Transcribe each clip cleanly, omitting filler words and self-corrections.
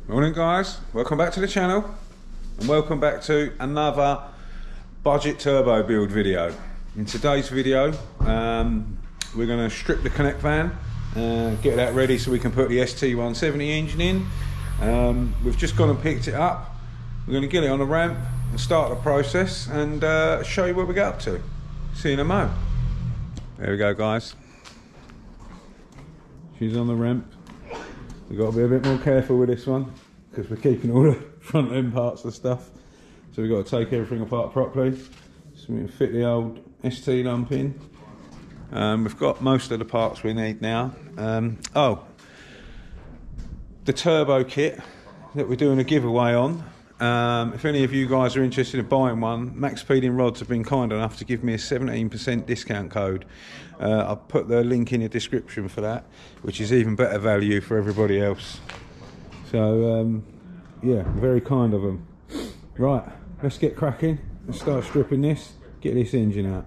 Morning guys, welcome back to the channel and welcome back to another budget turbo build video. In today's video we're going to strip the Connect van, get that ready so we can put the St170 engine in. We've just gone and picked it up. We're going to get it on the ramp and start the process and show you what we get up to. See you in a mo. There we go guys, she's on the ramp. We've got to be a bit more careful with this one because we're keeping all the front end parts of stuff. So we've got to take everything apart properly. So we can fit the old ST lump in. We've got most of the parts we need now. Oh, the turbo kit that we're doing a giveaway on. If any of you guys are interested in buying one, maxpeeding rods have been kind enough to give me a 17% discount code. I'll put the link in the description for that, which is even better value for everybody else. So yeah, very kind of them. Right, let's get cracking and start stripping this, get this engine out.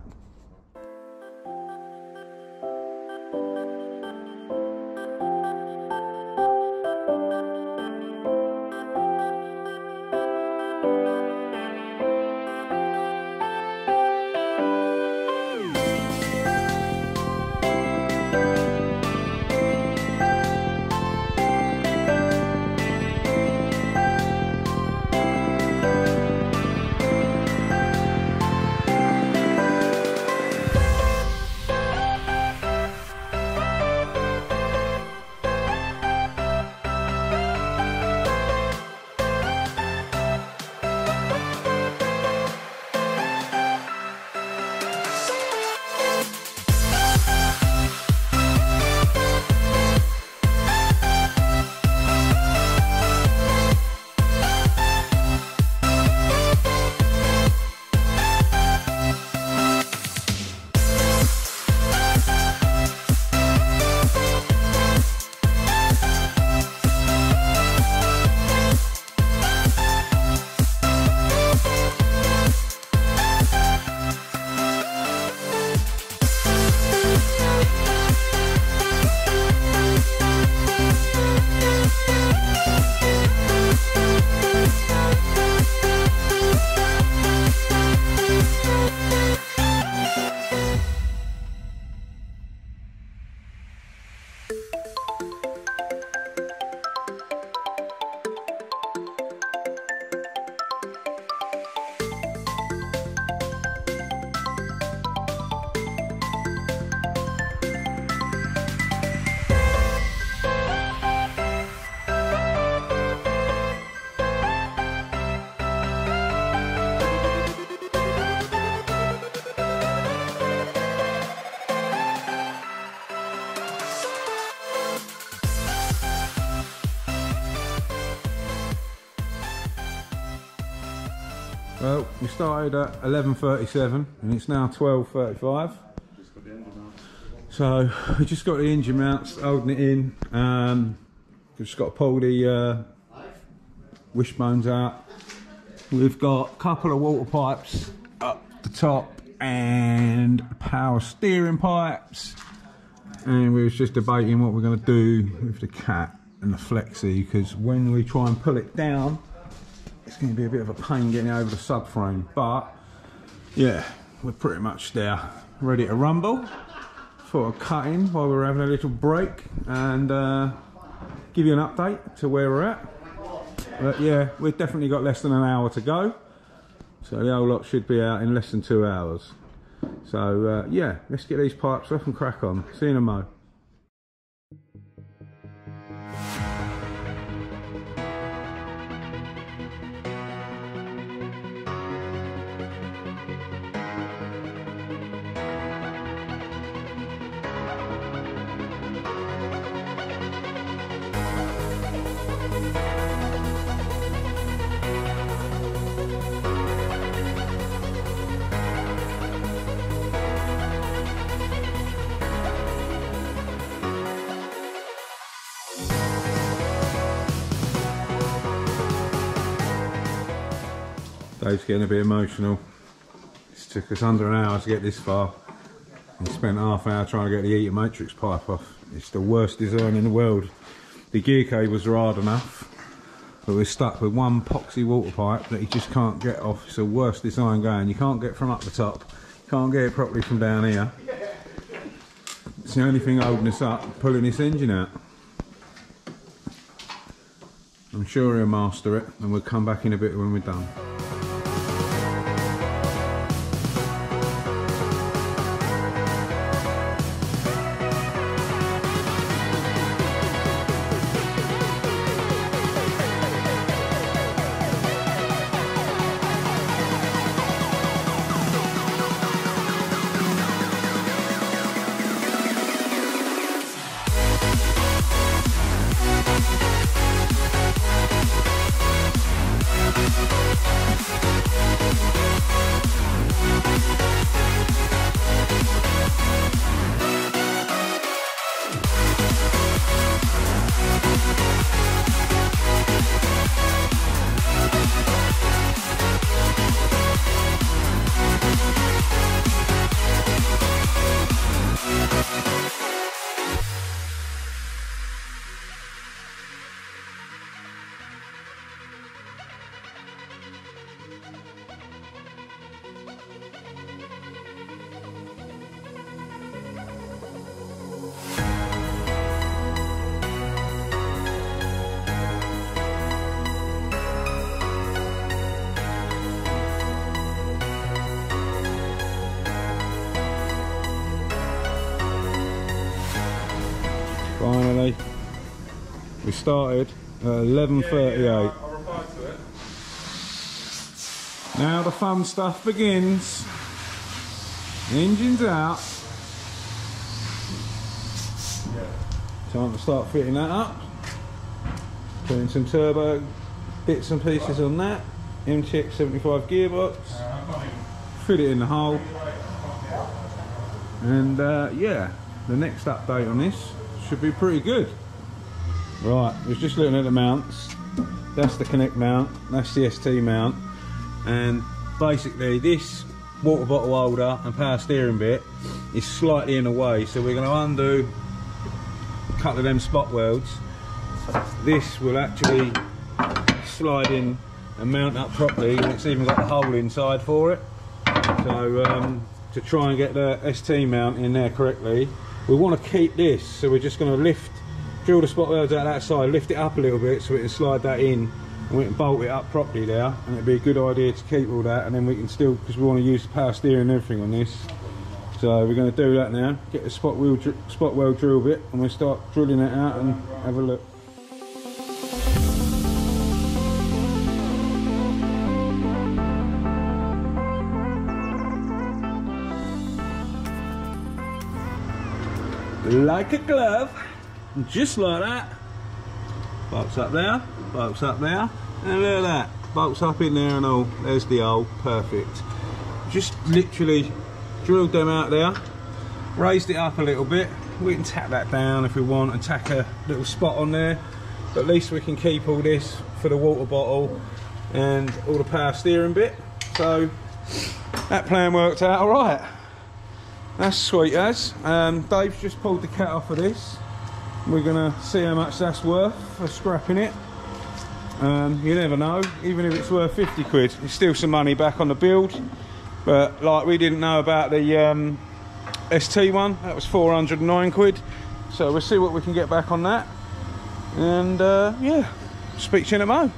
Well, we started at 11:37 and it's now 12:35. So we just got the engine mounts, holding it in. We've just got to pull the wishbones out. We've got a couple of water pipes up the top and power steering pipes. And we was just debating what we're going to do with the cat and the flexi, because when we try and pull it down, it's going to be a bit of a pain getting over the subframe. But yeah, we're pretty much there, ready to rumble. Thought I'd cut in while we're having a little break and give you an update to where we're at. But yeah, we've definitely got less than an hour to go, so the whole lot should be out in less than 2 hours. So yeah, let's get these pipes off and crack on. See you in a mo. Dave's getting a bit emotional. It took us under an hour to get this far. We spent half an hour trying to get the heater matrix pipe off. It's the worst design in the world. The gear cables are hard enough, but we're stuck with one poxy water pipe that you just can't get off. It's the worst design going. You can't get from up the top, can't get it properly from down here. It's the only thing holding us up, pulling this engine out. I'm sure he'll master it, and we'll come back in a bit when we're done. Finally, we started at 11:38. Now the fun stuff begins. Engine's out. Time to start fitting that up. Putting some turbo bits and pieces on that. MTX75 gearbox. Fit it in the hole. And yeah, the next update on this should be pretty good. Right, I was just looking at the mounts. That's the Connect mount, that's the ST mount, and basically this water bottle holder and power steering bit is slightly in the way, so we're going to undo a couple of them spot welds. This will actually slide in and mount up properly, and it's even got the hole inside for it. So to try and get the ST mount in there correctly, we want to keep this, so we're just going to drill the spot welds out that side, lift it up a little bit so we can slide that in, and we can bolt it up properly there, and it'd be a good idea to keep all that, and then we can still, because we want to use the power steering and everything on this. So we're going to do that now, get the spot weld drill bit, and we'll start drilling it out and have a look. Like a glove, just like that. Bolts up there, bolts up there, and look at that, bolts up in there and all. There's the hole, perfect. Just literally drilled them out there, raised it up a little bit. We can tack that down if we want and tack a little spot on there, but at least we can keep all this for the water bottle and all the power steering bit. So that plan worked out all right. That's sweet as. Dave's just pulled the cat off of this. We're gonna see how much that's worth for scrapping it. You never know, even if it's worth 50 quid, it's still some money back on the build. But like, we didn't know about the ST one, that was 409 quid. So we'll see what we can get back on that. And yeah, speak to you in a mo.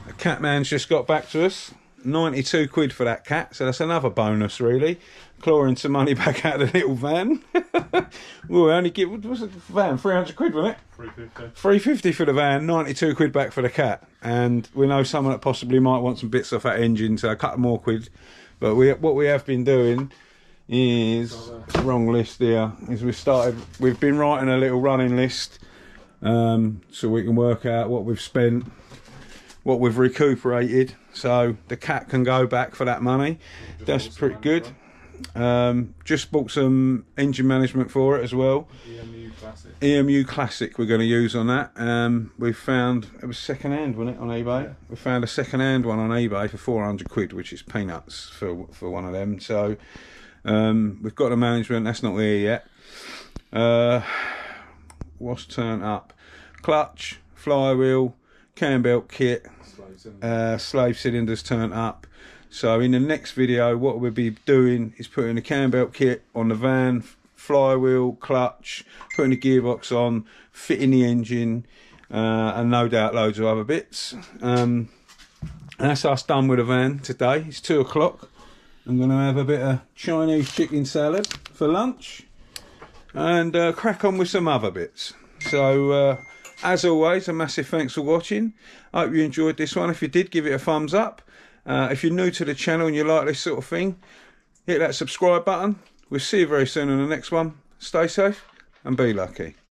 The cat man's just got back to us. 92 quid for that cat, so that's another bonus really. Clawing some money back out of the little van. We'll only give, what was it, van, 300 quid, wasn't it? 350. 350 for the van, 92 quid back for the cat. And we know someone that possibly might want some bits off that engine, so a couple more quid. But what we have been doing is, wrong list here, is we've been writing a little running list, so we can work out what we've spent, what we've recuperated, so the cat can go back for that money. That's pretty good. Just bought some engine management for it as well. EMU Classic we're going to use on that. We found, it was second hand, wasn't it, on eBay? Yeah. We found a second hand one on eBay for 400 quid, which is peanuts for one of them. So we've got the management, that's not here yet. What's turned up? Clutch, flywheel, cam belt kit, slave cylinders turned up. So in the next video, what we'll be doing is putting the cam belt kit on the van, flywheel, clutch, putting the gearbox on, fitting the engine, and no doubt loads of other bits. And that's us done with the van today. It's 2 o'clock. I'm going to have a bit of Chinese chicken salad for lunch and crack on with some other bits. So as always, a massive thanks for watching. I hope you enjoyed this one. If you did, give it a thumbs up. If you're new to the channel and you like this sort of thing, hit that subscribe button. We'll see you very soon on the next one. Stay safe and be lucky.